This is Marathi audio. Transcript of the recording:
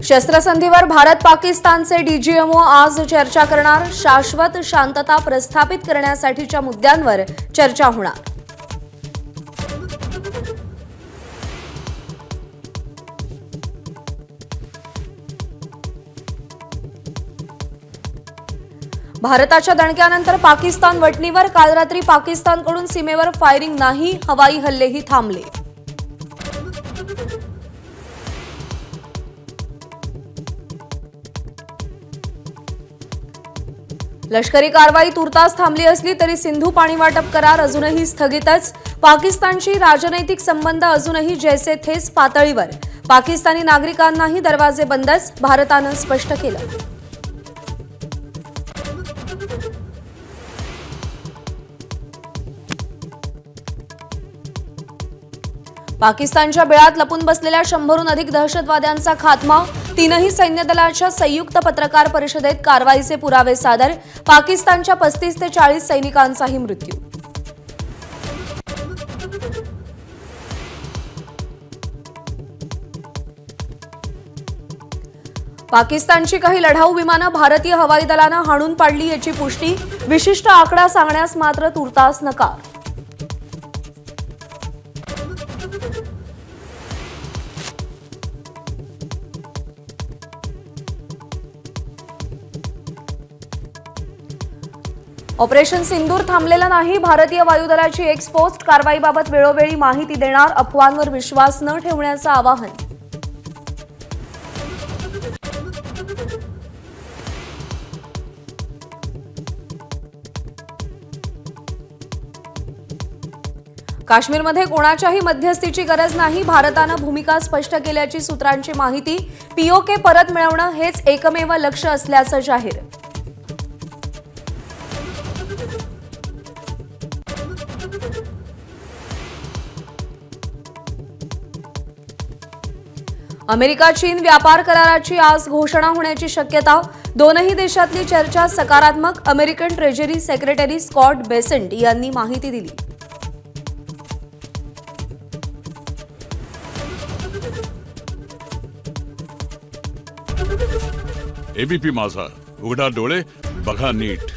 शस्त्रसंधीवर भारत पाकिस्तानचे डीजीएमओ आज चर्चा करणार। शाश्वत शांतता प्रस्थापित करण्यासाठीच्या मुद्द्यांवर चर्चा होणार। भारताच्या दणक्यानंतर पाकिस्तान वटणीवर काल रात्री पाकिस्तानकडून सीमेवर फायरिंग नाही, हवाई हल्लेही थांबले। लष्करी कारवाई तुर्तास थांबली असली तरी सिंधू पाणी वाटप करार अजूनही स्थगितच। पाकिस्तानशी राजनैतिक संबंध अजूनही जैसे थेस पातळीवर। पाकिस्तानी नागरिकांनाही दरवाजे बंदच, भारतानं स्पष्ट केलं। पाकिस्तानच्या बिळात लपून बसलेल्या 100हून अधिक दहशतवाद्यांचा खात्मा। तीनही सैन्य दलाच्या संयुक्त पत्रकार परिषदेत कारवाईचे पुरावे सादर। पाकिस्तानच्या 35 ते 40 सैनिकांचाही मृत्यू। पाकिस्तानची काही लढाऊ विमानं भारतीय हवाई दलानं हाणून पाडली याची पुष्टी। विशिष्ट आकडा सांगण्यास मात्र तुर्तास नकार। ऑपरेशन सिंदूर थांबलेलं नाही। भारतीय वायुदलाची एक्सपोस्ट कारवाईबाबत वेळोवेळी माहिती देणार। अफवांवर विश्वास न ठेवण्याचं आवाहन। काश्मीरमध्ये कोणाच्याही मध्यस्थीची गरज नाही। भारतानं भूमिका स्पष्ट केल्याची सूत्रांची माहिती। पीओके परत मिळवणं हेच एकमेव लक्ष्य असल्याचं जाहीर। अमेरिका चीन व्यापार कराराची आज घोषणा होण्याची शक्यता। दोनही देशातली चर्चा सकारात्मक। American treasury secretary Scott Bessent यांनी माहिती दिली। एबीपी माझा, उघडा डोळे बघा नीट।